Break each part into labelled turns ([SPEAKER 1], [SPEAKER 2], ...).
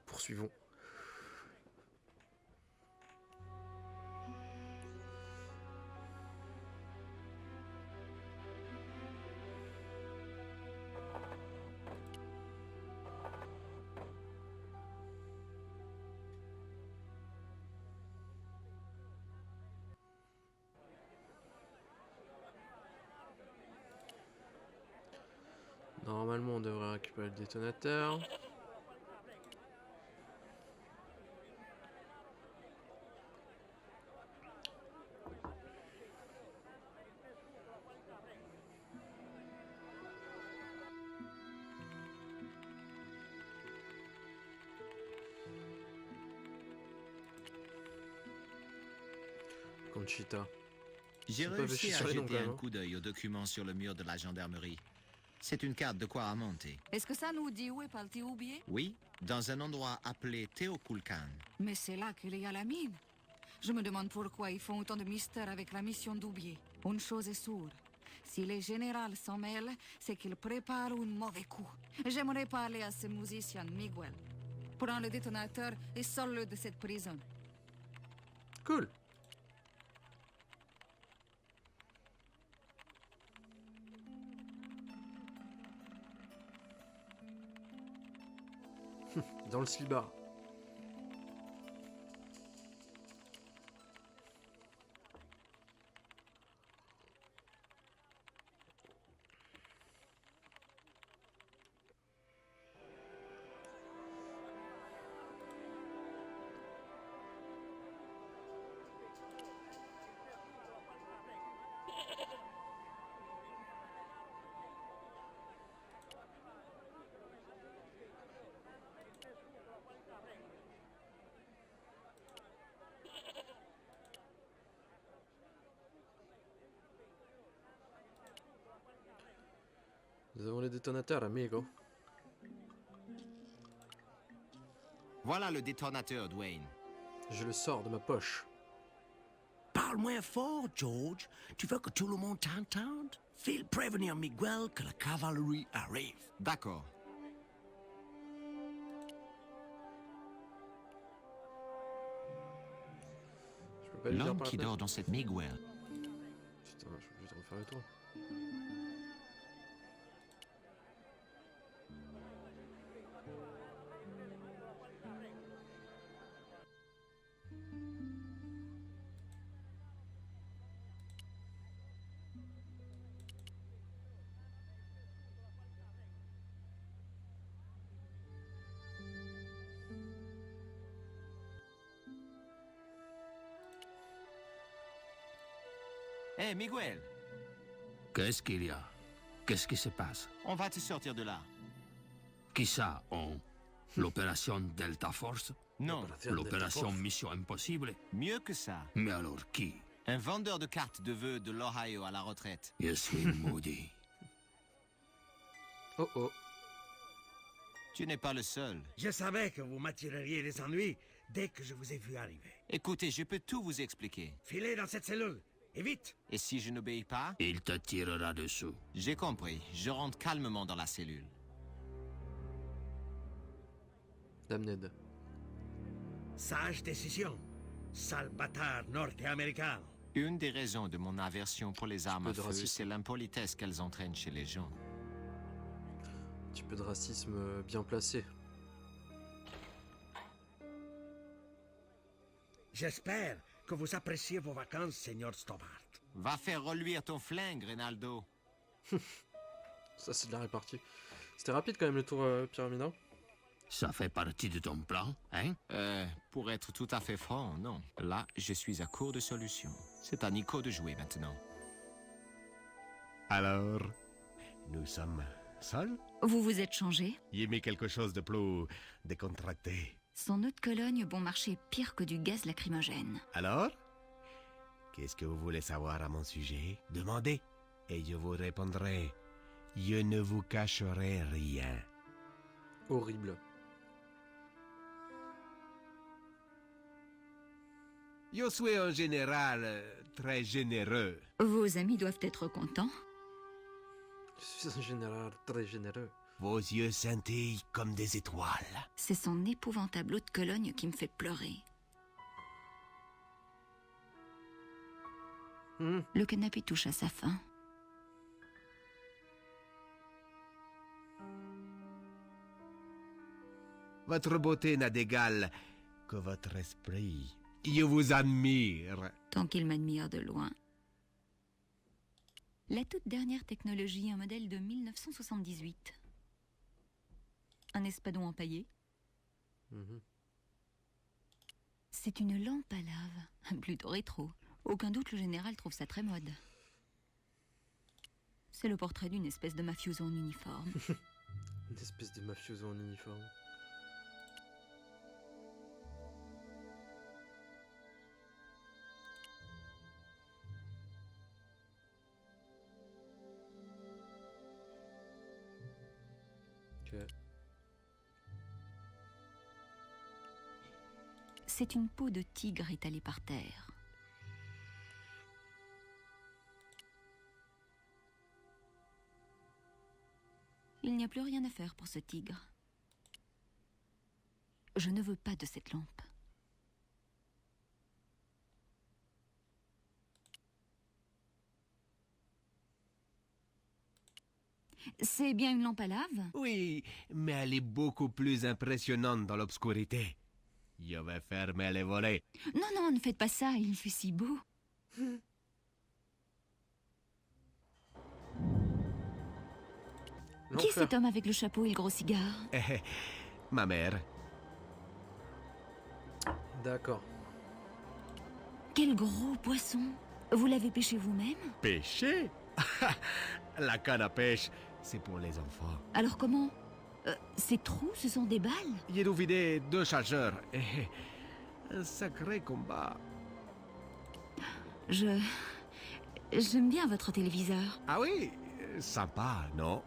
[SPEAKER 1] Poursuivons. Normalement, on devrait récupérer le détonateur. Conchita.
[SPEAKER 2] J'ai
[SPEAKER 1] pas
[SPEAKER 2] réussi
[SPEAKER 1] vêchus
[SPEAKER 2] à
[SPEAKER 1] sur les noms,
[SPEAKER 2] jeter
[SPEAKER 1] quand même,
[SPEAKER 2] un
[SPEAKER 1] hein.
[SPEAKER 2] coup d'œil aux documents sur le mur de la gendarmerie. C'est une carte de Quaramonte.
[SPEAKER 3] Est-ce que ça nous dit où est parti Oubier?
[SPEAKER 2] Oui, dans un endroit appelé Teokulkan.
[SPEAKER 3] Mais c'est là qu'il y a la mine. Je me demande pourquoi ils font autant de mystère avec la mission d'Oubier. Une chose est sûre. Si les généraux s'en mêlent, c'est qu'ils préparent un mauvais coup. J'aimerais parler à ce musicien Miguel. Prends le détonateur et sors-le de cette prison.
[SPEAKER 1] Cool. Dans le slibard. Nous avons les détonateurs, amigo.
[SPEAKER 2] Voilà le détonateur, Dwayne.
[SPEAKER 1] Je le sors de ma poche.
[SPEAKER 4] Parle moins fort, George. Tu veux que tout le monde t'entende? File prévenir Miguel que la cavalerie arrive.
[SPEAKER 2] D'accord.
[SPEAKER 1] Je peux pas lui dire
[SPEAKER 2] L'homme
[SPEAKER 1] par la
[SPEAKER 2] qui
[SPEAKER 1] fenêtre.
[SPEAKER 2] dort dans cette Miguel.
[SPEAKER 1] Putain, je vais juste refaire le tour.
[SPEAKER 2] Hé, Miguel,
[SPEAKER 4] Qu'est-ce qu'il y a? Qu'est-ce qui se passe?
[SPEAKER 2] on va te sortir de là.
[SPEAKER 4] Qui ça, on? L'opération Delta Force?
[SPEAKER 2] Non,
[SPEAKER 4] L'opération Mission Impossible?
[SPEAKER 2] mieux que ça.
[SPEAKER 4] Mais alors qui?
[SPEAKER 2] Un vendeur de cartes de vœux de l'Ohio à la retraite.
[SPEAKER 4] Je suis maudit.
[SPEAKER 1] Oh oh.
[SPEAKER 2] Tu n'es pas le seul.
[SPEAKER 5] Je savais que vous m'attireriez des ennuis dès que je vous ai vu arriver.
[SPEAKER 2] Écoutez, je peux tout vous expliquer.
[SPEAKER 5] Filez dans cette cellule, et vite!
[SPEAKER 2] Et si je n'obéis pas?
[SPEAKER 4] Il te tirera dessous.
[SPEAKER 2] J'ai compris. Je rentre calmement dans la cellule.
[SPEAKER 1] Damned.
[SPEAKER 5] Sage décision, sale bâtard nord-américain.
[SPEAKER 2] Une des raisons de mon aversion pour les armes à
[SPEAKER 1] peu de
[SPEAKER 2] feu,
[SPEAKER 1] racisme.
[SPEAKER 2] c'est l'impolitesse qu'elles entraînent chez les gens.
[SPEAKER 1] Un petit peu de racisme bien placé.
[SPEAKER 5] J'espère que vous appréciez vos vacances, Seigneur Stobart.
[SPEAKER 2] Va faire reluire ton flingue, Reynaldo.
[SPEAKER 1] Ça, c'est de la répartie. C'était rapide quand même le tour pyramidal.
[SPEAKER 4] Ça fait partie de ton plan, hein?
[SPEAKER 2] Pour être tout à fait franc, non. Là, je suis à court de solutions. C'est à Nico de jouer maintenant.
[SPEAKER 6] Alors, nous sommes seuls?
[SPEAKER 3] Vous vous êtes changé?
[SPEAKER 6] Y aimez quelque chose de plus décontracté.
[SPEAKER 3] Son eau de Cologne bon marché pire que du gaz lacrymogène.
[SPEAKER 6] Alors, qu'est-ce que vous voulez savoir à mon sujet? Demandez, et je vous répondrai. Je ne vous cacherai rien.
[SPEAKER 1] Horrible.
[SPEAKER 6] Je suis un général très généreux.
[SPEAKER 7] Vos amis doivent être contents.
[SPEAKER 1] Je suis un général très généreux.
[SPEAKER 6] Vos yeux scintillent comme des étoiles.
[SPEAKER 7] C'est son épouvantable eau de Cologne qui me fait pleurer. Le canapé touche à sa fin.
[SPEAKER 6] Votre beauté n'a d'égal que votre esprit. Je vous admire.
[SPEAKER 7] Tant qu'il m'admire de loin. La toute dernière technologie, un modèle de 1978. Un espadon empaillé.
[SPEAKER 1] Mhm.
[SPEAKER 7] C'est une lampe à lave, plutôt rétro. Aucun doute, le général trouve ça très mode. C'est le portrait d'une espèce de mafioso en uniforme.
[SPEAKER 1] Une espèce de mafioso en uniforme. Ok.
[SPEAKER 7] C'est une peau de tigre étalée par terre. Il n'y a plus rien à faire pour ce tigre. Je ne veux pas de cette lampe. C'est bien une lampe à lave?
[SPEAKER 6] Oui, mais elle est beaucoup plus impressionnante dans l'obscurité. Je vais fermer les volets.
[SPEAKER 7] Non, non, ne faites pas ça, il fait si beau. Qui est
[SPEAKER 1] L'enfer.
[SPEAKER 7] cet homme avec le chapeau et le gros cigare?
[SPEAKER 6] Ma mère.
[SPEAKER 1] D'accord.
[SPEAKER 7] Quel gros poisson! Vous l'avez pêché vous-même?
[SPEAKER 6] Pêcher? La canne à pêche, c'est pour les enfants.
[SPEAKER 7] Alors comment? Ces trous, ce sont des balles?
[SPEAKER 6] J'ai dû vider 2 chargeurs. Un sacré combat.
[SPEAKER 7] J'aime bien votre téléviseur.
[SPEAKER 6] Ah oui, sympa, non?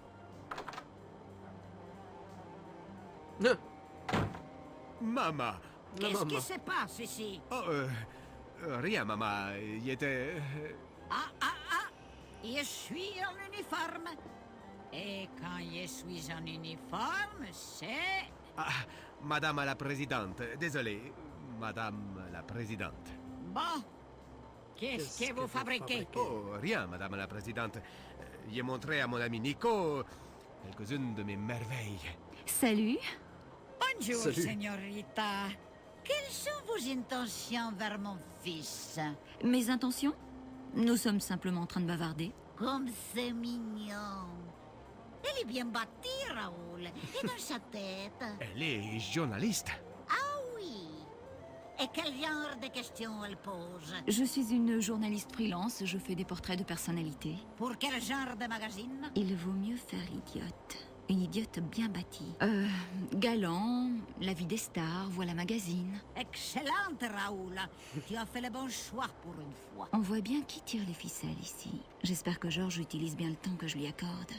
[SPEAKER 1] Non.
[SPEAKER 6] Maman.
[SPEAKER 1] Non,
[SPEAKER 4] Qu'est-ce
[SPEAKER 1] maman.
[SPEAKER 4] qui se passe ici?
[SPEAKER 6] Oh, rien, maman. Il était...
[SPEAKER 4] Je suis en uniforme. Et quand je suis en uniforme, c'est...
[SPEAKER 6] Ah, Madame la Présidente. Désolé, Madame la Présidente.
[SPEAKER 4] Bon. Qu'est-ce que vous fabriquez?
[SPEAKER 6] Oh, rien, Madame la Présidente. J'ai montré à mon ami Nico quelques-unes de mes merveilles.
[SPEAKER 7] Salut.
[SPEAKER 4] Bonjour,
[SPEAKER 1] Salut.
[SPEAKER 4] señorita. Quelles sont vos intentions vers mon fils?
[SPEAKER 7] Mes intentions? Nous sommes simplement en train de bavarder.
[SPEAKER 4] Comme c'est mignon. Elle est bien bâtie, Raoul. Et dans sa tête?
[SPEAKER 6] Elle est journaliste.
[SPEAKER 4] Ah oui. Et quel genre de questions elle pose?
[SPEAKER 7] Je suis une journaliste freelance, je fais des portraits de personnalités.
[SPEAKER 4] Pour quel genre de magazine?
[SPEAKER 7] Il vaut mieux faire l'idiote. Une idiote bien bâtie. Galant, la vie des stars, voilà magazine.
[SPEAKER 4] Excellente, Raoul. Tu as fait le bon choix pour une fois.
[SPEAKER 7] On voit bien qui tire les ficelles ici. J'espère que Georges utilise bien le temps que je lui accorde.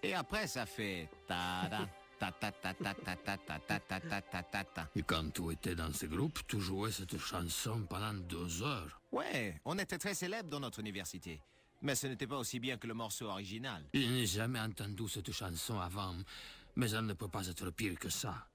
[SPEAKER 2] Et après, ça fait ta-da, ta-ta-ta-ta-ta-ta-ta-ta-ta-ta-ta.
[SPEAKER 8] Et quand tu étais dans ce groupe, tu jouais cette chanson pendant 2 heures.
[SPEAKER 2] Ouais, on était très célèbres dans notre université. Mais ce n'était pas aussi bien que le morceau original.
[SPEAKER 8] Je n'ai jamais entendu cette chanson avant, mais elle ne peut pas être pire que ça.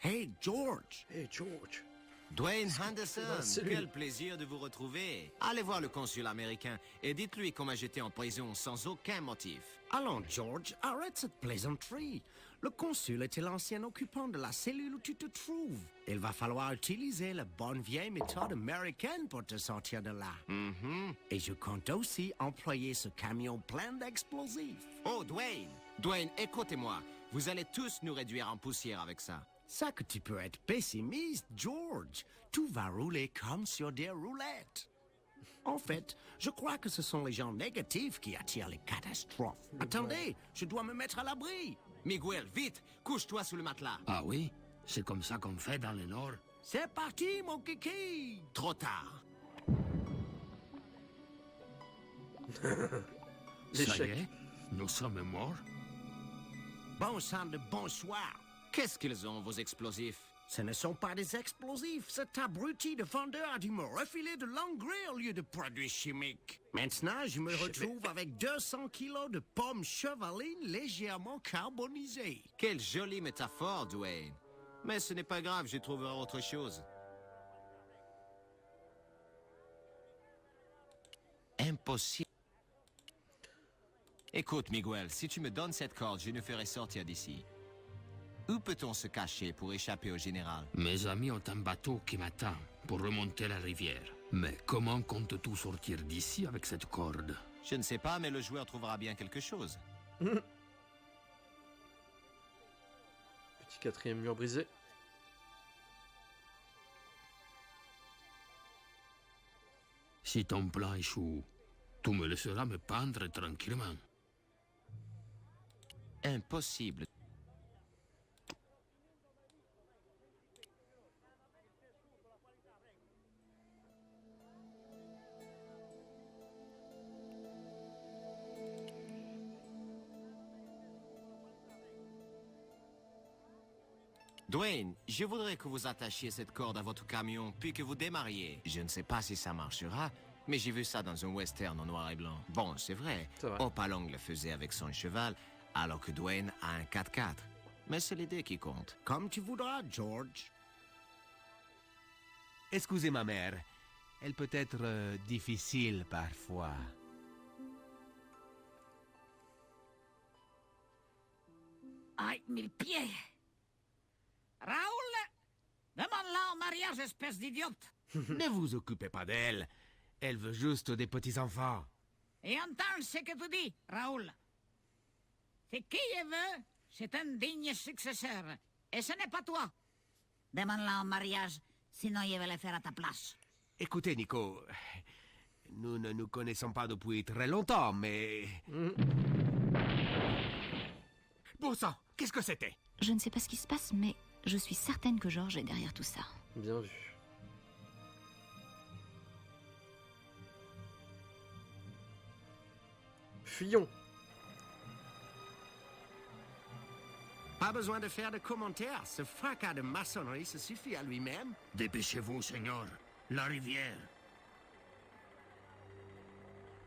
[SPEAKER 4] Hey, George.
[SPEAKER 1] Hey George.
[SPEAKER 2] Dwayne Henderson,
[SPEAKER 1] c'est lui.
[SPEAKER 2] quel plaisir de vous retrouver. Allez voir le consul américain et dites-lui comment j'étais en prison sans aucun motif.
[SPEAKER 4] Allons, George, arrête cette plaisanterie. Le consul était l'ancien occupant de la cellule où tu te trouves. Il va falloir utiliser la bonne vieille méthode américaine pour te sortir de là. Et je compte aussi employer ce camion plein d'explosifs.
[SPEAKER 2] Oh, Dwayne! Dwayne, écoutez-moi. Vous allez tous nous réduire en poussière avec ça.
[SPEAKER 4] Ça que tu peux être pessimiste, George. Tout va rouler comme sur des roulettes. En fait, je crois que ce sont les gens négatifs qui attirent les catastrophes. Attendez, je dois me mettre à l'abri.
[SPEAKER 2] Miguel, vite! Couche-toi sous le matelas.
[SPEAKER 8] Ah oui? C'est comme ça qu'on fait dans le Nord?
[SPEAKER 4] C'est parti, mon kiki.
[SPEAKER 2] Trop tard.
[SPEAKER 8] Ça y
[SPEAKER 1] L'échec.
[SPEAKER 8] est? Nous sommes morts?
[SPEAKER 4] Bon sang de bonsoir.
[SPEAKER 2] Qu'est-ce qu'ils ont, vos explosifs?
[SPEAKER 4] Ce ne sont pas des explosifs. Cet abruti de vendeur a dû me refiler de l'engrais au lieu de produits chimiques. Maintenant, je me retrouve avec 200 kilos de pommes chevalines légèrement carbonisées.
[SPEAKER 2] Quelle jolie métaphore, Dwayne. Mais ce n'est pas grave, je trouverai autre chose. Impossible. Écoute, Miguel, si tu me donnes cette corde, je nous ferai sortir d'ici. Où peut-on se cacher pour échapper au général?
[SPEAKER 8] Mes amis ont un bateau qui m'attend pour remonter la rivière. Mais comment comptes-tu sortir d'ici avec cette corde?
[SPEAKER 2] Je ne sais pas, mais le joueur trouvera bien quelque chose.
[SPEAKER 1] Petit quatrième mur brisé.
[SPEAKER 8] Si ton plan échoue, tu me laisseras me pendre tranquillement.
[SPEAKER 2] Impossible. Dwayne, je voudrais que vous attachiez cette corde à votre camion, puis que vous démarriez. Je ne sais pas si ça marchera, mais j'ai vu ça dans un western en noir et blanc. Bon, c'est vrai,
[SPEAKER 1] C'est vrai.
[SPEAKER 2] Hopalong le faisait avec son cheval, alors que Dwayne a un 4x4. Mais c'est l'idée qui compte.
[SPEAKER 4] Comme tu voudras, George.
[SPEAKER 6] Excusez ma mère. Elle peut être difficile parfois.
[SPEAKER 3] Aïe, mille pieds! Raoul! Demande-la en mariage, espèce d'idiote!
[SPEAKER 6] Ne vous occupez pas d'elle. Elle veut juste des petits-enfants.
[SPEAKER 3] Et entends ce que tu dis, Raoul. C'est qui elle veut, c'est un digne successeur. Et ce n'est pas toi. Demande-la en mariage, sinon il va le faire à ta place.
[SPEAKER 6] Écoutez, Nico, nous ne nous connaissons pas depuis très longtemps, mais... Bon sang, qu'est-ce que c'était?
[SPEAKER 7] Je ne sais pas ce qui se passe, mais je suis certaine que George est derrière tout ça.
[SPEAKER 1] Bien vu. Fuyons.
[SPEAKER 4] Pas besoin de faire de commentaires. Ce fracas de maçonnerie se suffit à lui-même.
[SPEAKER 8] Dépêchez-vous, Seigneur. La rivière.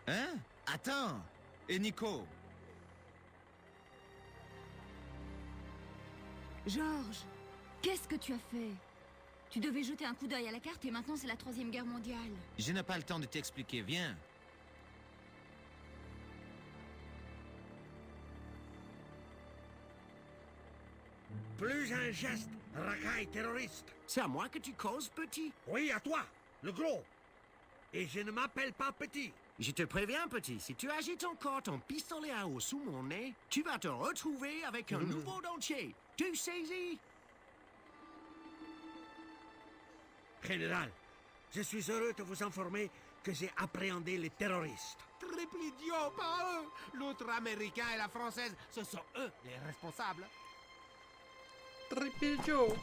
[SPEAKER 2] Hein? Attends! Et Nico?
[SPEAKER 7] George, qu'est-ce que tu as fait? Tu devais jeter un coup d'œil à la carte et maintenant c'est la 3e guerre mondiale.
[SPEAKER 2] Je n'ai pas le temps de t'expliquer, viens.
[SPEAKER 5] Plus un geste, racaille terroriste.
[SPEAKER 4] C'est à moi que tu causes, petit.
[SPEAKER 5] Oui, à toi, le gros. Et je ne m'appelle pas petit.
[SPEAKER 4] Je te préviens, petit, si tu agites encore ton pistolet à eau sous mon nez, tu vas te retrouver avec un nouveau dentier. Tu saisis?
[SPEAKER 5] Général, je suis heureux de vous informer que j'ai appréhendé les terroristes.
[SPEAKER 6] Triple idiot, pas eux! L'autre américain et la française, ce sont eux les responsables.
[SPEAKER 1] Triple Joe.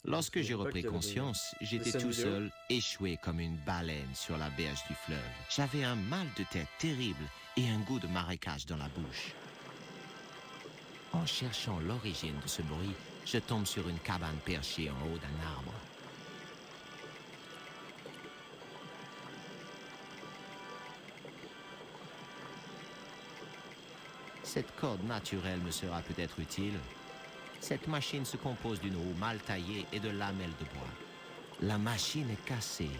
[SPEAKER 2] Lorsque j'ai
[SPEAKER 1] savais pas
[SPEAKER 2] repris
[SPEAKER 1] qu'il y avait
[SPEAKER 2] conscience,
[SPEAKER 1] des
[SPEAKER 2] j'étais
[SPEAKER 1] scènes
[SPEAKER 2] tout
[SPEAKER 1] vidéo.
[SPEAKER 2] seul, échoué comme une baleine sur la berge du fleuve. J'avais un mal de tête terrible et un goût de marécage dans la bouche. En cherchant l'origine de ce bruit, je tombe sur une cabane perchée en haut d'un arbre. Cette corde naturelle me sera peut-être utile. Cette machine se compose d'une roue mal taillée et de lamelles de bois. La machine est cassée.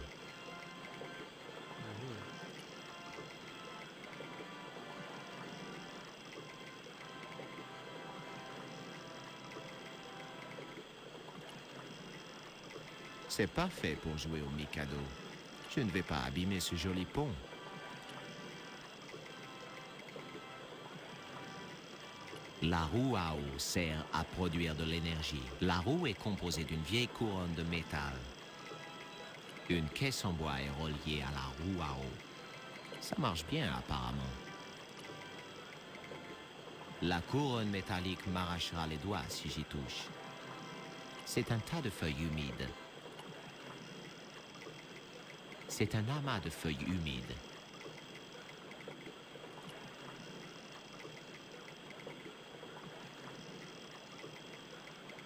[SPEAKER 2] C'est parfait pour jouer au Mikado. Je ne vais pas abîmer ce joli pont. La roue à eau sert à produire de l'énergie. La roue est composée d'une vieille couronne de métal. Une caisse en bois est reliée à la roue à eau. Ça marche bien apparemment. La couronne métallique m'arrachera les doigts si j'y touche. C'est un tas de feuilles humides. C'est un amas de feuilles humides.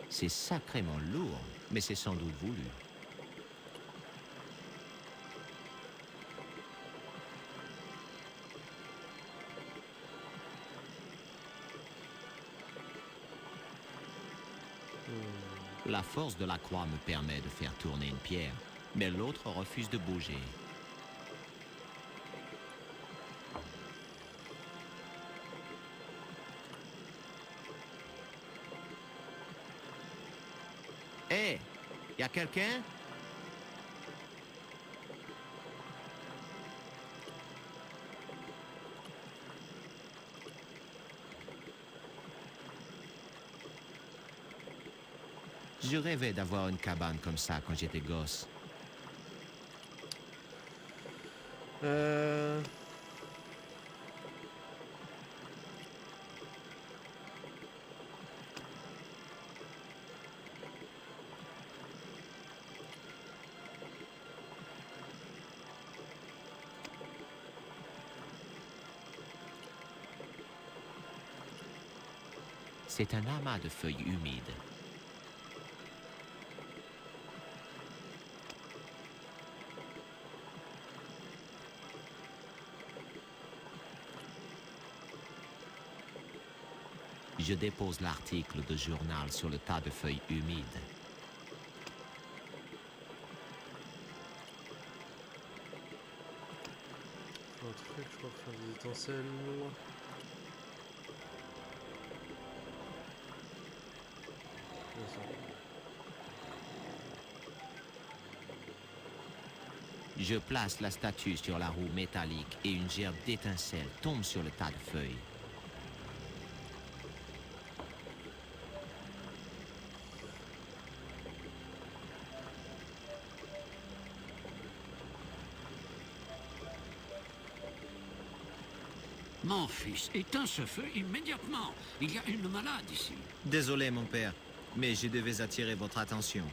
[SPEAKER 2] C'est sacrément lourd, mais c'est sans doute voulu. La force de la croix me permet de faire tourner une pierre, mais l'autre refuse de bouger. Hé, y a quelqu'un? Je rêvais d'avoir une cabane comme ça quand j'étais gosse. C'est un amas de feuilles humides. Je dépose l'article de journal sur le tas de feuilles humides.
[SPEAKER 1] Un truc, je crois, faire des étincelles.
[SPEAKER 2] Je place la statue sur la roue métallique et une gerbe d'étincelles tombe sur le tas de feuilles.
[SPEAKER 8] Mon fils, éteins ce feu immédiatement. Il y a une malade ici.
[SPEAKER 2] Désolé, mon père, mais je devais attirer votre attention.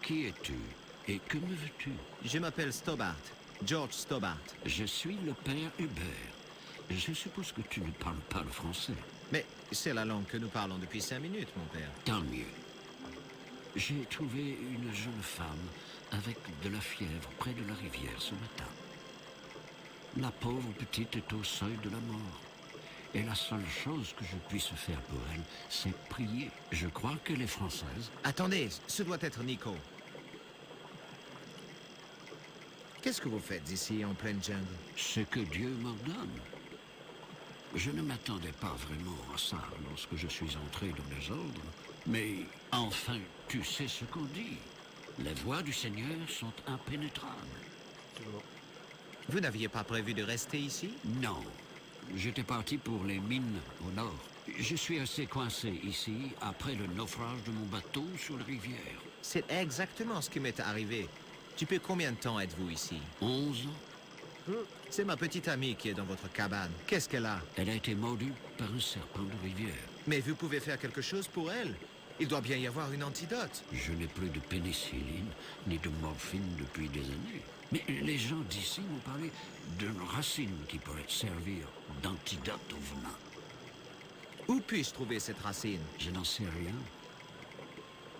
[SPEAKER 8] Qui es-tu et que me veux-tu?
[SPEAKER 2] Je m'appelle Stobart, George Stobart.
[SPEAKER 8] Je suis le père Hubert. Je suppose que tu ne parles pas le français.
[SPEAKER 2] Mais c'est la langue que nous parlons depuis 5 minutes, mon père.
[SPEAKER 8] Tant mieux. J'ai trouvé une jeune femme avec de la fièvre près de la rivière ce matin. La pauvre petite est au seuil de la mort. Et la seule chose que je puisse faire pour elle, c'est prier. Je crois qu'elle est française.
[SPEAKER 2] Attendez, ce doit être Nico. Qu'est-ce que vous faites ici, en pleine jungle?
[SPEAKER 8] Ce que Dieu m'ordonne. Je ne m'attendais pas vraiment à ça lorsque je suis entré dans les ordres. Mais enfin, tu sais ce qu'on dit. Les voies du Seigneur sont impénétrables.
[SPEAKER 2] Vous n'aviez pas prévu de rester ici?
[SPEAKER 8] Non. J'étais parti pour les mines au nord. Je suis assez coincé ici après le naufrage de mon bateau sur la rivière.
[SPEAKER 2] C'est exactement ce qui m'est arrivé. Depuis combien de temps êtes-vous ici?
[SPEAKER 8] 11 ans.
[SPEAKER 2] C'est ma petite amie qui est dans votre cabane. Qu'est-ce qu'elle a?
[SPEAKER 8] Elle a été mordue par un serpent de rivière.
[SPEAKER 2] Mais vous pouvez faire quelque chose pour elle. Il doit bien y avoir une antidote.
[SPEAKER 8] Je n'ai plus de pénicilline ni de morphine depuis des années. Mais les gens d'ici m'ont parlé d'une racine qui pourrait servir d'antidote au venin.
[SPEAKER 2] Où puis-je trouver cette racine?
[SPEAKER 8] Je n'en sais rien.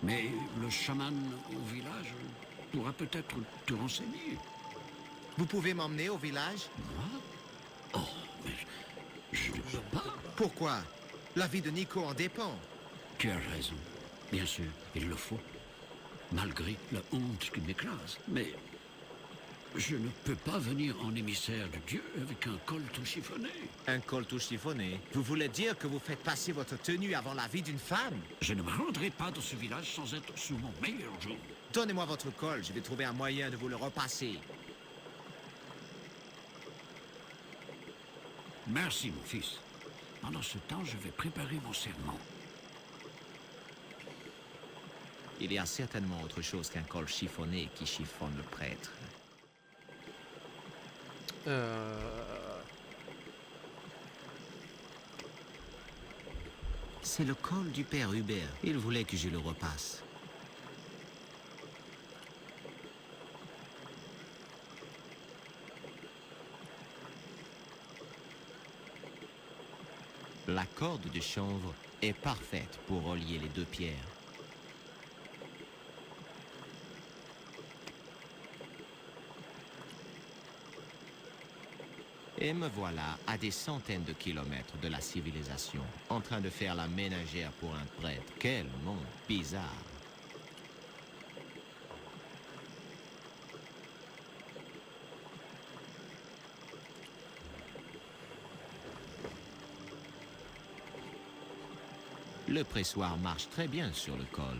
[SPEAKER 8] Mais le chaman au village pourra peut-être te renseigner.
[SPEAKER 2] Vous pouvez m'emmener au village?
[SPEAKER 8] Moi? Oh, mais je ne peux pas.
[SPEAKER 2] Pourquoi? La vie de Nico en dépend.
[SPEAKER 8] Tu as raison. Bien sûr, il le faut. Malgré la honte qui m'écrase. Mais je ne peux pas venir en émissaire de Dieu avec un col tout chiffonné.
[SPEAKER 2] Un col tout chiffonné. Vous voulez dire que vous faites passer votre tenue avant la vie d'une femme?
[SPEAKER 8] Je ne me rendrai pas dans ce village sans être sous mon meilleur jour.
[SPEAKER 2] Donnez-moi votre col, je vais trouver un moyen de vous le repasser.
[SPEAKER 8] Merci, mon fils. Pendant ce temps, je vais préparer mon serment.
[SPEAKER 2] Il y a certainement autre chose qu'un col chiffonné qui chiffonne le prêtre. C'est le col du père Hubert. Il voulait que je le repasse. La corde de chanvre est parfaite pour relier les deux pierres. Et me voilà à des centaines de kilomètres de la civilisation, en train de faire la ménagère pour un prêtre. Quel monde bizarre! Le pressoir marche très bien sur le col.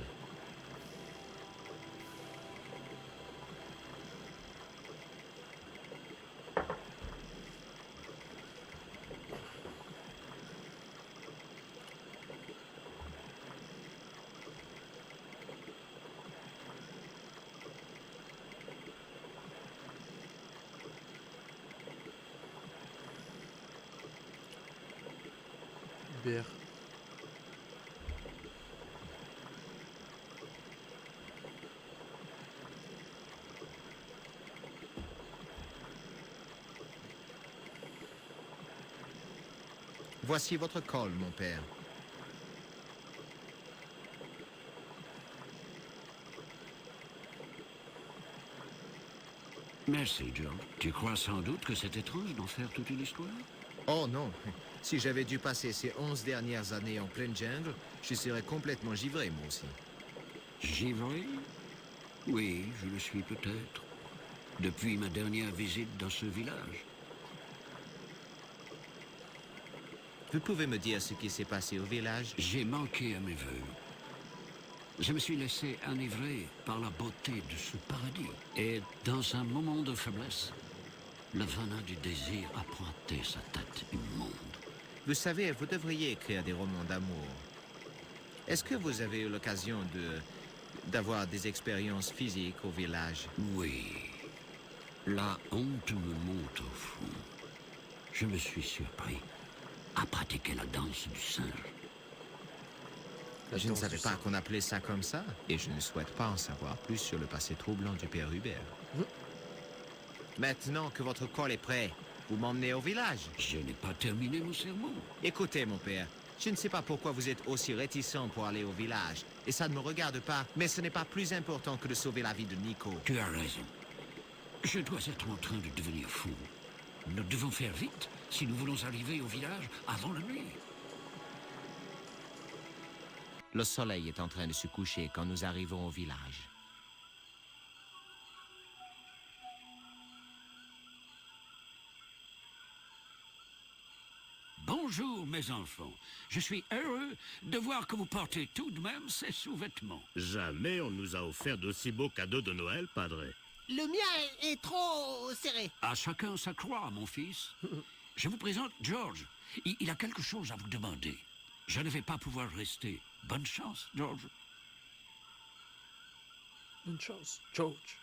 [SPEAKER 1] Hubert.
[SPEAKER 2] Voici votre col, mon père.
[SPEAKER 8] Merci, George. Tu crois sans doute que c'est étrange d'en faire toute une histoire?
[SPEAKER 2] Oh non, si j'avais dû passer ces 11 dernières années en pleine jungle, je serais complètement givré, moi aussi.
[SPEAKER 8] Givré? Oui, je le suis peut-être. Depuis ma dernière visite dans ce village.
[SPEAKER 2] Vous pouvez me dire ce qui s'est passé au village?
[SPEAKER 8] J'ai manqué à mes vœux. Je me suis laissé enivrer par la beauté de ce paradis. Et dans un moment de faiblesse, le venin du désir a pointé sa tête immonde.
[SPEAKER 2] Vous savez, vous devriez écrire des romans d'amour. Est-ce que vous avez eu l'occasion d'avoir des expériences physiques au village?
[SPEAKER 8] Oui. La honte me monte au fond. Je me suis surpris à pratiquer la danse du singe.
[SPEAKER 2] Je ne savais pas qu'on appelait ça comme ça, et je ne souhaite pas en savoir plus sur le passé troublant du père Hubert. Maintenant que votre col est prêt, vous m'emmenez au village.
[SPEAKER 8] Je n'ai pas terminé mon sermon.
[SPEAKER 2] Écoutez, mon père, je ne sais pas pourquoi vous êtes aussi réticent pour aller au village, et ça ne me regarde pas, mais ce n'est pas plus important que de sauver la vie de Nico.
[SPEAKER 8] Tu as raison. Je dois être en train de devenir fou. Nous devons faire vite si nous voulons arriver au village avant la nuit.
[SPEAKER 2] Le soleil est en train de se coucher quand nous arrivons au village.
[SPEAKER 8] Bonjour, mes enfants. Je suis heureux de voir que vous portez tout de même ces sous-vêtements.
[SPEAKER 9] Jamais on nous a offert d'aussi beaux cadeaux de Noël, padre.
[SPEAKER 4] Le mien est trop serré.
[SPEAKER 8] À chacun sa croix, mon fils. Je vous présente George. Il a quelque chose à vous demander. Je ne vais pas pouvoir rester. Bonne chance, George.
[SPEAKER 1] Bonne chance, George.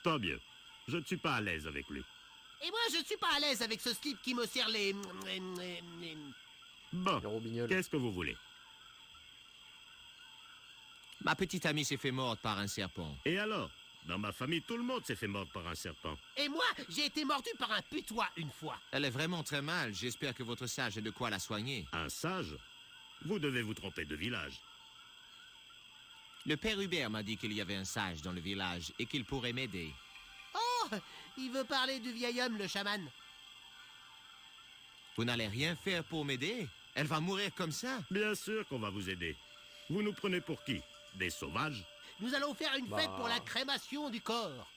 [SPEAKER 9] Tant mieux. Je ne suis pas à l'aise avec lui.
[SPEAKER 4] Et moi, je ne suis pas à l'aise avec ce slip qui me serre les...
[SPEAKER 9] Bon,
[SPEAKER 1] Les robignoles.
[SPEAKER 9] qu'est-ce que vous voulez?
[SPEAKER 2] Ma petite amie s'est fait mordre par un serpent.
[SPEAKER 9] Et alors? Dans ma famille, tout le monde s'est fait mordre par un serpent.
[SPEAKER 4] Et moi, j'ai été mordu par un putois une fois.
[SPEAKER 2] Elle est vraiment très mal. J'espère que votre sage a de quoi la soigner.
[SPEAKER 9] Un sage? Vous devez vous tromper de village.
[SPEAKER 2] Le père Hubert m'a dit qu'il y avait un sage dans le village et qu'il pourrait m'aider.
[SPEAKER 4] Oh, il veut parler du vieil homme, le chaman.
[SPEAKER 2] Vous n'allez rien faire pour m'aider? Elle va mourir comme ça?
[SPEAKER 9] Bien sûr qu'on va vous aider. Vous nous prenez pour qui? Des sauvages?
[SPEAKER 6] Nous allons faire une fête pour la crémation du corps.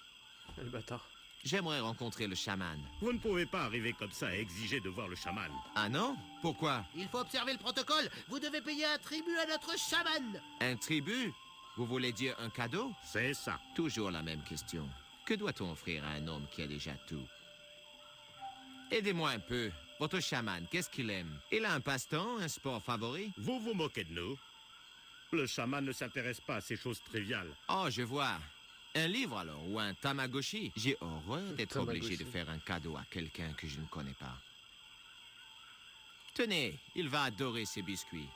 [SPEAKER 1] Le bâtard.
[SPEAKER 2] J'aimerais rencontrer le chaman.
[SPEAKER 9] Vous ne pouvez pas arriver comme ça et exiger de voir le chaman.
[SPEAKER 2] Ah non? Pourquoi?
[SPEAKER 6] Il faut observer le protocole. Vous devez payer un tribut à notre chaman.
[SPEAKER 2] Un tribut? Vous voulez dire un cadeau?
[SPEAKER 9] C'est ça.
[SPEAKER 2] Toujours la même question. Que doit-on offrir à un homme qui a déjà tout? Aidez-moi un peu. Votre chaman, qu'est-ce qu'il aime? Il a un passe-temps, un sport favori?
[SPEAKER 9] Vous vous moquez de nous? Le chaman ne s'intéresse pas à ces choses triviales.
[SPEAKER 2] Oh, je vois. Un livre alors, ou un Tamagotchi. J'ai horreur d'être obligé de faire un cadeau à quelqu'un que je ne connais pas. Tenez, il va adorer ces biscuits.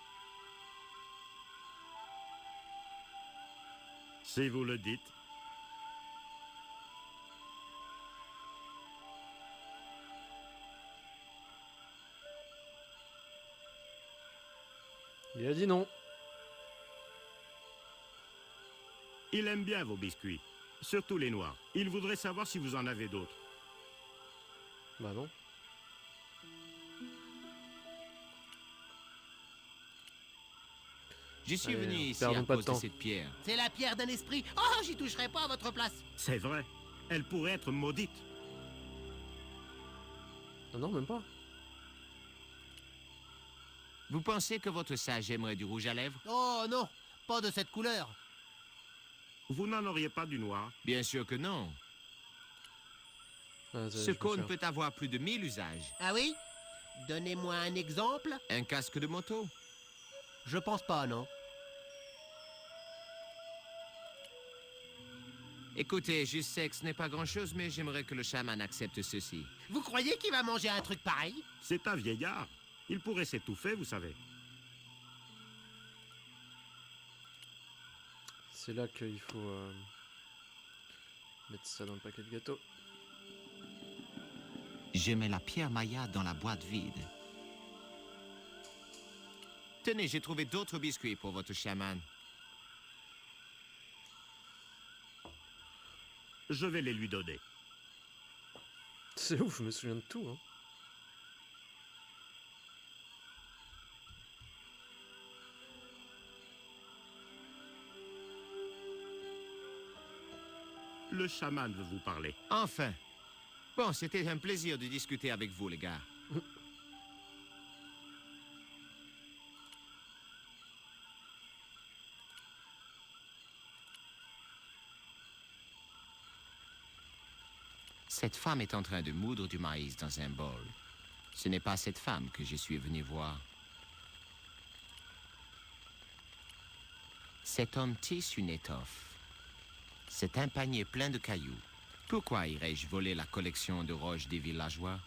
[SPEAKER 9] Si vous le dites.
[SPEAKER 1] Il a dit non.
[SPEAKER 9] Il aime bien vos biscuits. Surtout les noirs. Il voudrait savoir si vous en avez d'autres.
[SPEAKER 1] Bah non.
[SPEAKER 2] Je suis
[SPEAKER 1] Allez,
[SPEAKER 2] venu ici
[SPEAKER 1] perdons
[SPEAKER 2] à
[SPEAKER 1] pas de
[SPEAKER 2] cause de
[SPEAKER 1] temps.
[SPEAKER 2] cette pierre.
[SPEAKER 6] C'est la pierre d'un esprit. Oh, j'y toucherai pas à votre place.
[SPEAKER 9] C'est vrai. Elle pourrait être maudite.
[SPEAKER 1] Ah non, même pas.
[SPEAKER 2] Vous pensez que votre sage aimerait du rouge à lèvres?
[SPEAKER 6] Oh non, pas de cette couleur.
[SPEAKER 9] Vous n'en auriez pas du noir.
[SPEAKER 2] Bien sûr que non.
[SPEAKER 1] Ah, ça,
[SPEAKER 2] Ce
[SPEAKER 1] je me
[SPEAKER 2] cône
[SPEAKER 1] souviens.
[SPEAKER 2] peut avoir plus de 1000 usages.
[SPEAKER 6] Ah oui? Donnez-moi un exemple.
[SPEAKER 2] Un casque de moto?
[SPEAKER 6] Je pense pas, non.
[SPEAKER 2] Écoutez, je sais que ce n'est pas grand-chose, mais j'aimerais que le chaman accepte ceci.
[SPEAKER 6] Vous croyez qu'il va manger un truc pareil?
[SPEAKER 9] C'est un vieillard. Il pourrait s'étouffer, vous savez.
[SPEAKER 1] C'est là qu'il faut mettre ça dans le paquet de gâteaux.
[SPEAKER 2] Je mets la pierre Maya dans la boîte vide. Tenez, j'ai trouvé d'autres biscuits pour votre chaman.
[SPEAKER 9] Je vais les lui donner.
[SPEAKER 1] C'est ouf, je me souviens de tout. Hein.
[SPEAKER 9] Le chaman veut vous parler.
[SPEAKER 2] Enfin. Bon, c'était un plaisir de discuter avec vous, les gars. Cette femme est en train de moudre du maïs dans un bol. Ce n'est pas cette femme que je suis venu voir. Cet homme tisse une étoffe. C'est un panier plein de cailloux. Pourquoi irais-je voler la collection de roches des villageois?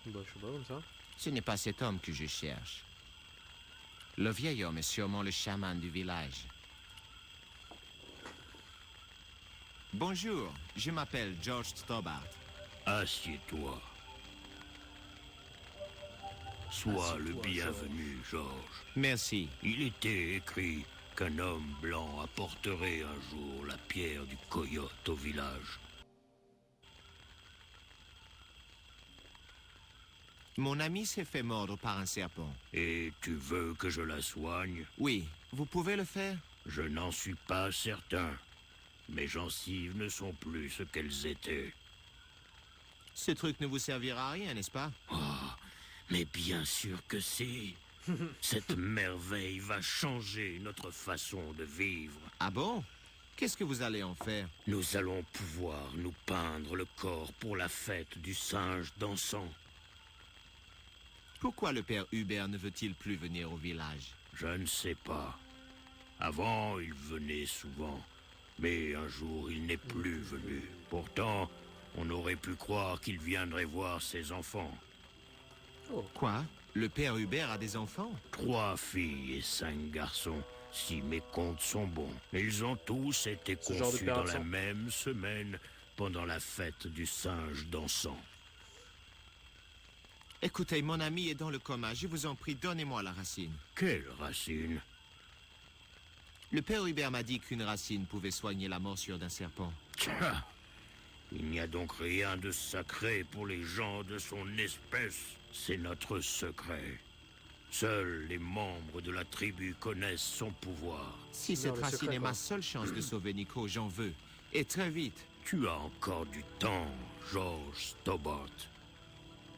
[SPEAKER 1] Bah, je sais pas, comme ça.
[SPEAKER 2] Ce n'est pas cet homme que je cherche. Le vieil homme est sûrement le chaman du village. Bonjour, je m'appelle George Stobart.
[SPEAKER 8] Assieds-toi. Sois le bienvenu, George.
[SPEAKER 2] Merci.
[SPEAKER 8] Il était écrit qu'un homme blanc apporterait un jour la pierre du coyote au village.
[SPEAKER 2] Mon ami s'est fait mordre par un serpent.
[SPEAKER 8] Et tu veux que je la soigne?
[SPEAKER 2] Oui, vous pouvez le faire?
[SPEAKER 8] Je n'en suis pas certain. Mes gencives ne sont plus ce qu'elles étaient.
[SPEAKER 2] Ce truc ne vous servira à rien, n'est-ce pas?
[SPEAKER 8] Oh, mais bien sûr que si. Cette merveille va changer notre façon de vivre.
[SPEAKER 2] Ah bon? Qu'est-ce que vous allez en faire?
[SPEAKER 8] Nous allons pouvoir nous peindre le corps pour la fête du singe dansant.
[SPEAKER 2] Pourquoi le père Hubert ne veut-il plus venir au village?
[SPEAKER 8] Je ne sais pas. Avant, il venait souvent. Mais un jour, il n'est plus venu. Pourtant, on aurait pu croire qu'il viendrait voir ses enfants.
[SPEAKER 1] Oh.
[SPEAKER 2] Quoi? Le père Hubert a des enfants?
[SPEAKER 8] 3 filles et 5 garçons, si mes comptes sont bons. Ils ont tous été
[SPEAKER 1] Ce genre de
[SPEAKER 8] conçus
[SPEAKER 1] père
[SPEAKER 8] dans la
[SPEAKER 1] absent.
[SPEAKER 8] même semaine, pendant la fête du singe dansant.
[SPEAKER 2] Écoutez, mon ami est dans le coma. Je vous en prie, donnez-moi la racine.
[SPEAKER 8] Quelle racine?
[SPEAKER 2] Le père Hubert m'a dit qu'une racine pouvait soigner la morsure d'un serpent.
[SPEAKER 8] Tiens,
[SPEAKER 10] Il n'y a donc rien de sacré pour les gens de son espèce. C'est notre secret. Seuls les membres de la tribu connaissent son pouvoir.
[SPEAKER 2] Si cette racine est ma seule chance de sauver Nico, j'en veux. Et très vite.
[SPEAKER 10] Tu as encore du temps, George Stobart.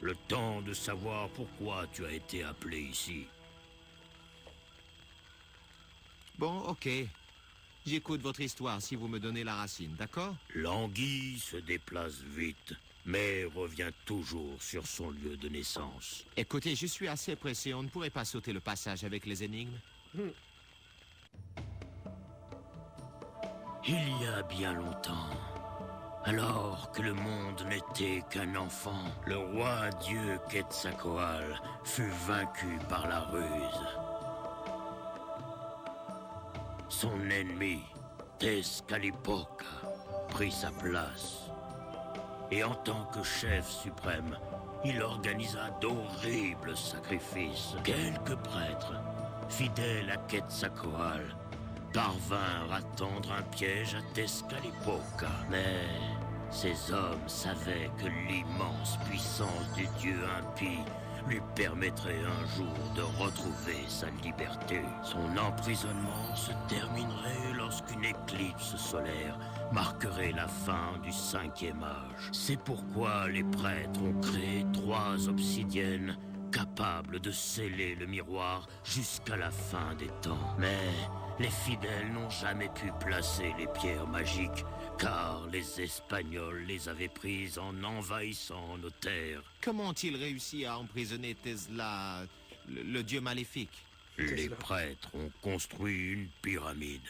[SPEAKER 10] Le temps de savoir pourquoi tu as été appelé ici.
[SPEAKER 2] Bon, ok. J'écoute votre histoire si vous me donnez la racine, d'accord?
[SPEAKER 10] L'anguille se déplace vite, mais revient toujours sur son lieu de naissance.
[SPEAKER 2] Écoutez, je suis assez pressé, on ne pourrait pas sauter le passage avec les énigmes.
[SPEAKER 10] Il y a bien longtemps, alors que le monde n'était qu'un enfant, le roi dieu Quetzalcoatl fut vaincu par la ruse. Son ennemi, Tezcatlipoca, prit sa place. Et en tant que chef suprême, il organisa d'horribles sacrifices. Quelques prêtres, fidèles à Quetzalcoatl, parvinrent à tendre un piège à Tezcatlipoca. Mais ces hommes savaient que l'immense puissance du dieu impie lui permettrait un jour de retrouver sa liberté. Son emprisonnement se terminerait lorsqu'une éclipse solaire marquerait la fin du 5e âge. C'est pourquoi les prêtres ont créé 3 obsidiennes capables de sceller le miroir jusqu'à la fin des temps. Mais les fidèles n'ont jamais pu placer les pierres magiques, car les Espagnols les avaient prises en envahissant nos terres.
[SPEAKER 2] Comment ont-ils réussi à emprisonner Tesla, le dieu maléfique?
[SPEAKER 10] Les prêtres ont construit une pyramide.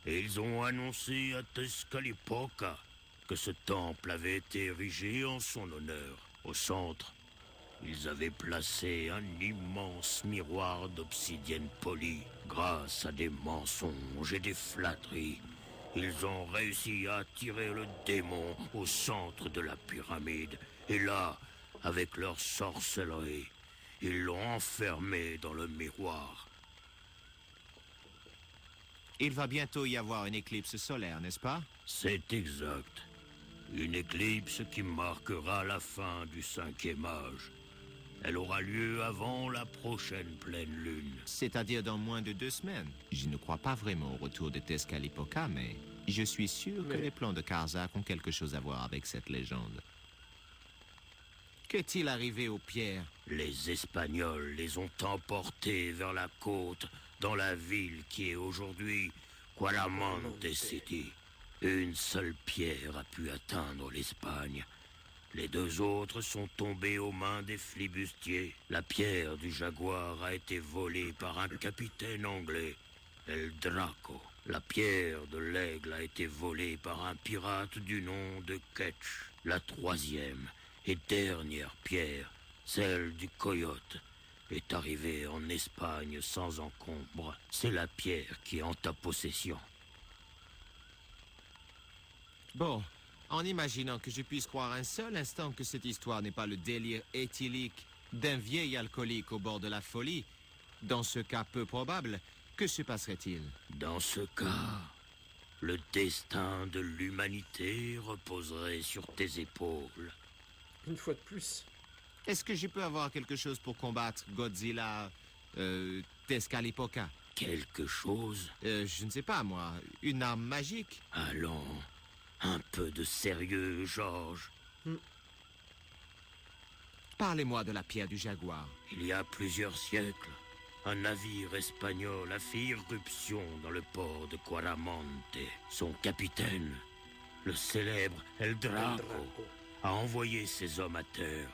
[SPEAKER 10] Et ils ont annoncé à Tezcatlipoca que ce temple avait été érigé en son honneur. Au centre, ils avaient placé un immense miroir d'obsidienne polie. Grâce à des mensonges et des flatteries, ils ont réussi à attirer le démon au centre de la pyramide. Et là, avec leur sorcellerie, ils l'ont enfermé dans le miroir.
[SPEAKER 2] Il va bientôt y avoir une éclipse solaire, n'est-ce pas?
[SPEAKER 10] C'est exact. Une éclipse qui marquera la fin du 5e âge. Elle aura lieu avant la prochaine pleine lune.
[SPEAKER 2] C'est-à-dire dans moins de 2 semaines. Je ne crois pas vraiment au retour de Tezcatlipoca, mais je suis sûr que les plans de Karzak ont quelque chose à voir avec cette légende. Qu'est-il arrivé aux pierres?
[SPEAKER 10] Les Espagnols les ont emportés vers la côte, dans la ville qui est aujourd'hui Cuaramonte City. Une seule pierre a pu atteindre l'Espagne. Les 2 autres sont tombées aux mains des flibustiers. La pierre du jaguar a été volée par un capitaine anglais, El Draco. La pierre de l'aigle a été volée par un pirate du nom de Ketch. La 3e et dernière pierre, celle du coyote, est arrivée en Espagne sans encombre. C'est la pierre qui est en ta possession.
[SPEAKER 2] Bon, en imaginant que je puisse croire un seul instant que cette histoire n'est pas le délire éthylique d'un vieil alcoolique au bord de la folie, dans ce cas peu probable, que se passerait-il?
[SPEAKER 10] Dans ce cas, le destin de l'humanité reposerait sur tes épaules.
[SPEAKER 1] Une fois de plus.
[SPEAKER 2] Est-ce que je peux avoir quelque chose pour combattre Godzilla, Tezcatlipoca?
[SPEAKER 10] Quelque chose?
[SPEAKER 2] Je ne sais pas, moi. Une arme magique?
[SPEAKER 10] Allons, un peu de sérieux, George.
[SPEAKER 2] Parlez-moi de la pierre du jaguar.
[SPEAKER 10] Il y a plusieurs siècles, un navire espagnol a fait irruption dans le port de Cuaramonte. Son capitaine, le célèbre El Draco, a envoyé ses hommes à terre.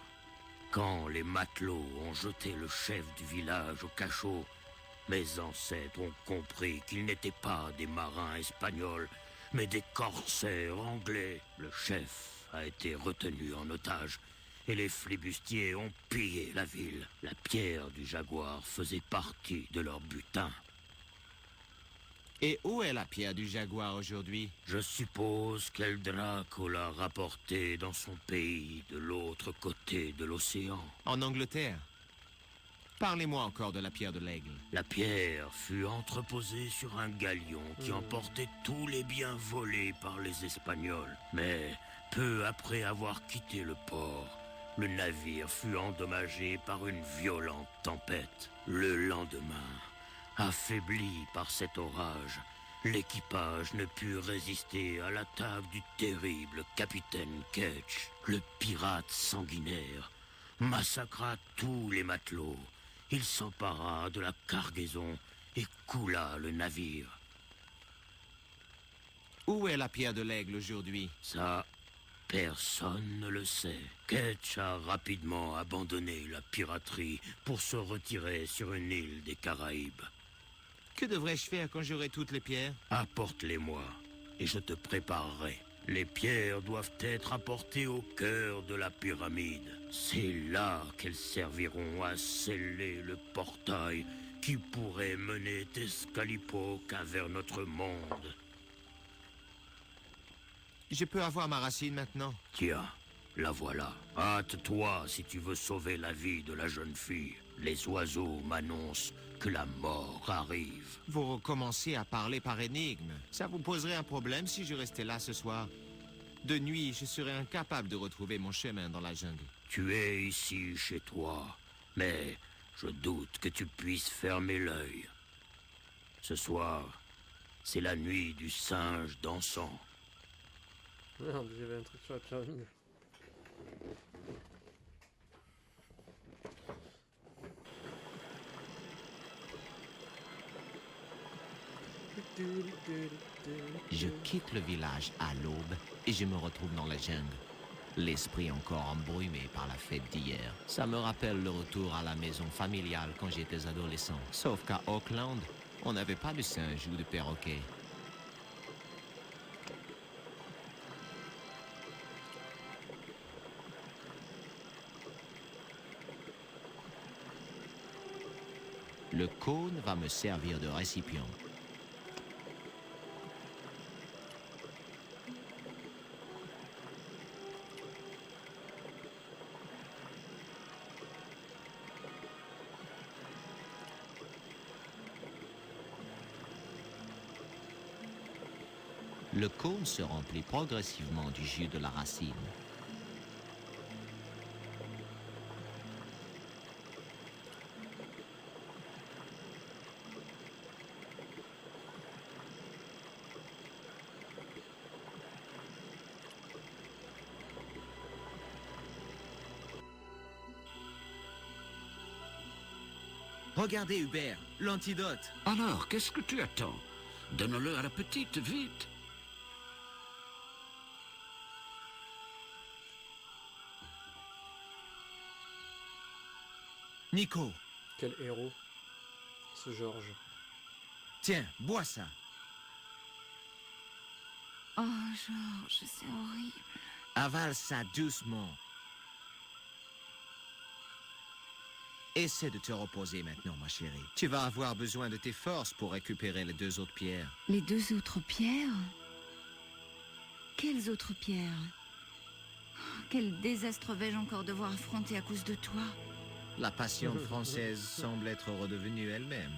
[SPEAKER 10] Quand les matelots ont jeté le chef du village au cachot, mes ancêtres ont compris qu'ils n'étaient pas des marins espagnols, mais des corsaires anglais. Le chef a été retenu en otage et les flibustiers ont pillé la ville. La pierre du jaguar faisait partie de leur butin.
[SPEAKER 2] Et où est la pierre du jaguar aujourd'hui?
[SPEAKER 10] Je suppose qu'El Draco l'a rapportée dans son pays, de l'autre côté de l'océan.
[SPEAKER 2] En Angleterre? Parlez-moi encore de la pierre de l'aigle.
[SPEAKER 10] La pierre fut entreposée sur un galion qui emportait tous les biens volés par les Espagnols. Mais Peu après avoir quitté le port, le navire fut endommagé par une violente tempête. Le lendemain, affaibli par cet orage, l'équipage ne put résister à l'attaque du terrible capitaine Ketch. Le pirate sanguinaire massacra tous les matelots. Il s'empara de la cargaison et coula le navire.
[SPEAKER 2] Où est la pierre de l'aigle aujourd'hui?
[SPEAKER 10] Ça, personne ne le sait. Ketch a rapidement abandonné la piraterie pour se retirer sur une île des Caraïbes.
[SPEAKER 2] Que devrais-je faire quand j'aurai toutes les pierres?
[SPEAKER 10] Apporte-les-moi, et je te préparerai. Les pierres doivent être apportées au cœur de la pyramide. C'est là qu'elles serviront à sceller le portail qui pourrait mener Tezcatlipoca vers notre monde.
[SPEAKER 2] Je peux avoir ma racine maintenant?
[SPEAKER 10] Tiens, la voilà. Hâte-toi si tu veux sauver la vie de la jeune fille. Les oiseaux m'annoncent que la mort arrive.
[SPEAKER 2] Vous recommencez à parler par énigme. Ça vous poserait un problème si je restais là ce soir? De nuit, je serais incapable de retrouver mon chemin dans la jungle.
[SPEAKER 10] Tu es ici chez toi, mais je doute que tu puisses fermer l'œil. Ce soir, c'est la nuit du singe dansant.
[SPEAKER 1] Merde, il y avait un truc sur la pyramide.
[SPEAKER 2] Je quitte le village à l'aube et je me retrouve dans la jungle. L'esprit encore embrumé par la fête d'hier. Ça me rappelle le retour à la maison familiale quand j'étais adolescent. Sauf qu'à Auckland, on n'avait pas de singe ou de perroquet. Le cône va me servir de récipient. Le cône se remplit progressivement du jus de la racine. Regardez, Hubert, l'antidote.
[SPEAKER 8] Alors, qu'est-ce que tu attends? Donne-le à la petite, vite.
[SPEAKER 2] Nico,
[SPEAKER 1] Quel héros, ce Georges.
[SPEAKER 2] tiens, bois ça.
[SPEAKER 3] Oh, Georges, c'est horrible.
[SPEAKER 2] Avale ça doucement. Essaie de te reposer maintenant, ma chérie. Tu vas avoir besoin de tes forces pour récupérer les 2 autres pierres.
[SPEAKER 7] Les 2 autres pierres? Quelles autres pierres?
[SPEAKER 3] Quel désastre vais-je encore devoir affronter à cause de toi?
[SPEAKER 2] La passion française semble être redevenue elle-même.